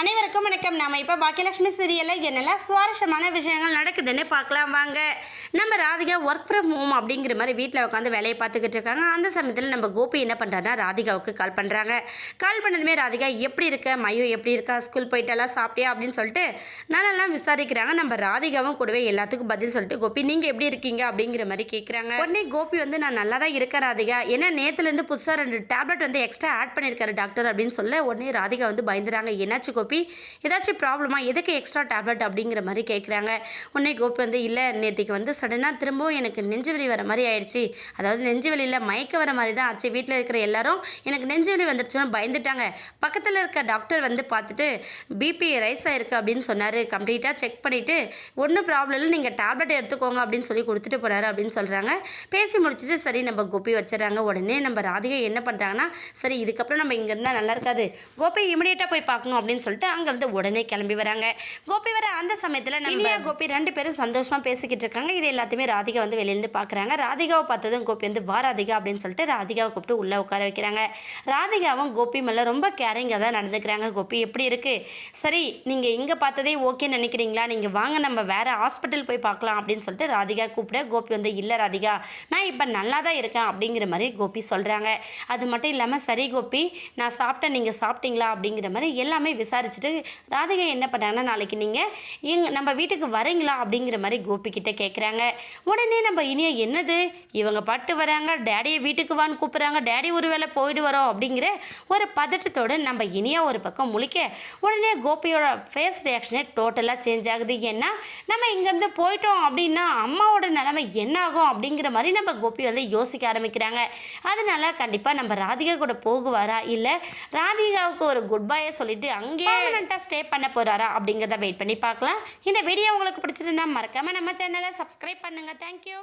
அனைவருக்கும் வணக்கம். நாம இப்போ பாக்கியலட்சுமி சீரியலில் என்னெல்லாம் சுவாரஸ்யமான விஷயங்கள் நடக்குதுன்னு பார்க்கலாம் வாங்க. நம்ம ராதிகா ஒர்க் ஃப்ரம் ஹோம் அப்படிங்கிற மாதிரி வீட்டில் உட்காந்து வேலையை பார்த்துக்கிட்டு இருக்காங்க. அந்த சமயத்தில் நம்ம கோபி என்ன பண்ணுறாருன்னா ராதிகாவுக்கு கால் பண்ணுறாங்க. கால் பண்ணதுமே ராதிகா எப்படி இருக்க, மையோ எப்படி இருக்கா, ஸ்கூல் போயிட்டாலாம், சாப்பிட்டியா அப்படின்னு சொல்லிட்டு நானெல்லாம் விசாரிக்கிறாங்க. நம்ம ராதிகாவும் கூடவே எல்லாத்துக்கும் பதில் சொல்லிட்டு கோபி நீங்கள் எப்படி இருக்கீங்க அப்படிங்கிற மாதிரி கேட்குறாங்க. உடனே கோபி வந்து நான் நல்லா தான் இருக்கேன் ராதிகா, ஏன்னா நேற்றுலேருந்து புதுசாக 2 டேப்லெட் வந்து எக்ஸ்ட்ரா ஆட் பண்ணியிருக்காரு டாக்டர் அப்படின்னு சொல்ல உடனே ராதிகா வந்து பயந்துறாங்க. என்னாச்சு கோபி, ஏதாச்சும் ப்ராப்ளமா, எதுக்கு எக்ஸ்ட்ரா டேப்லெட் அப்படிங்கிற மாதிரி கேட்குறாங்க. உடனே கோபி வந்து இல்லை நேற்றுக்கு வந்து சடனாக திரும்பவும் எனக்கு நெஞ்சு வலி வர மாதிரி ஆயிடுச்சு, அதாவது நெஞ்சு வலியில் மயக்க வர மாதிரி தான் ஆச்சு. வீட்டில் இருக்கிற எல்லாரும் எனக்கு நெஞ்சு வலி வந்துடுச்சுன்னு பயந்துட்டாங்க. பக்கத்தில் இருக்க டாக்டர் வந்து பார்த்துட்டு பிபி ரைஸ் ஆயிருக்கு அப்படின்னு சொன்னார். கம்ப்ளீட்டாக செக் பண்ணிவிட்டு ஒன்றும் ப்ராப்ளம் இல்லை, நீங்கள் டேப்லெட் எடுத்துக்கோங்க அப்படின்னு சொல்லி கொடுத்துட்டு போனார் அப்படின்னு சொல்கிறாங்க. பேசி முடிச்சுட்டு சரி நம்ம கோபி வச்சிடறாங்க. உடனே நம்ம ராதிகா என்ன பண்ணுறாங்கன்னா சரி இதுக்கப்புறம் நம்ம இங்கே இருந்தால் நல்லா இருக்காது, கோபி இமிடியேட்டாக போய் பார்க்கணும் அப்படின்னு சொல்லிட்டு அங்கேருந்து உடனே கிளம்பி வராங்க. கோபி வர அந்த சமயத்தில் நம்ம கோபி 2 பேரும் சந்தோஷமாக பேசிக்கிட்டு இருக்காங்க. இது எல்லாத்தையுமே ராதிகா வந்து வெளியிலேருந்து பார்க்குறாங்க. ராதிகாவை பார்த்ததும் கோபி வந்து வா ராதிகா அப்படின்னு சொல்லிட்டு ராதிகாவை கூப்பிட்டு உள்ளே உட்கார வைக்கிறாங்க. ராதிகாவும் கோபி மேலே ரொம்ப கேரிங்காக தான் நடந்துக்கிறாங்க. கோபி எப்படி இருக்குது, சரி நீங்கள் இங்கே பார்த்ததே ஓகேன்னு நினைக்கிறீங்களா, நீங்கள் வாங்க நம்ம வேறு ஹாஸ்பிட்டல் போய் பார்க்கலாம் அப்படின்னு சொல்லிட்டு ராதிகா கூப்பிட கோபி வந்து இல்லை ராதிகா நான் இப்போ நல்லா தான் இருக்கேன் அப்படிங்கிற மாதிரி கோபி சொல்கிறாங்க. அது மட்டும் இல்லாமல் சரி கோபி நான் சாப்பிட்டேன், நீங்கள் சாப்பிட்டீங்களா அப்படிங்கிற மாதிரி எல்லாமே விசாரிச்சுட்டு ராதிகா என்ன பண்ணாங்கன்னா நாளைக்கு நீங்கள் நம்ம வீட்டுக்கு வரீங்களா அப்படிங்கிற மாதிரி கோபி கிட்ட கேட்குறாங்க. உடனே நம்ம இனியா என்னது இவங்க பட்டு வராங்க, டேடியை வீட்டுக்கு வான்னு கூப்பிட்றாங்க, டேடி ஒரு வேளை போயிட்டு வரோம் அப்படிங்கிற ஒரு பதட்டத்தோடு நம்ம இனியா ஒரு பக்கம் முழிக்க உடனே கோபியோட ஃபேஸ் ரியாக்ஷனே டோட்டலாக சேஞ்ச் ஆகுது. ஏன்னா நம்ம இங்கேருந்து போயிட்டோம் அப்படின்னா அம்மாவோட நிலைமை என்ன ஆகும் அப்படிங்கிற மாதிரி நம்ம கோபி வந்து யோசிக்க ஆரம்பிக்கிறாங்க. அதனால கண்டிப்பாக நம்ம ராதிகா கூட போகுவாரா இல்லை ராதிகாவுக்கு ஒரு குட் பையை சொல்லிட்டு அங்கேயே ஸ்டே பண்ண போகிறாரா அப்படிங்கிறத வெயிட் பண்ணி பார்க்கலாம். இந்த வீடியோ உங்களுக்கு பிடிச்சிருந்தா மறக்காமல் நம்ம சேனலை சப்ஸ்கிரைப் பண்ணுங்கள். தேங்க்யூ.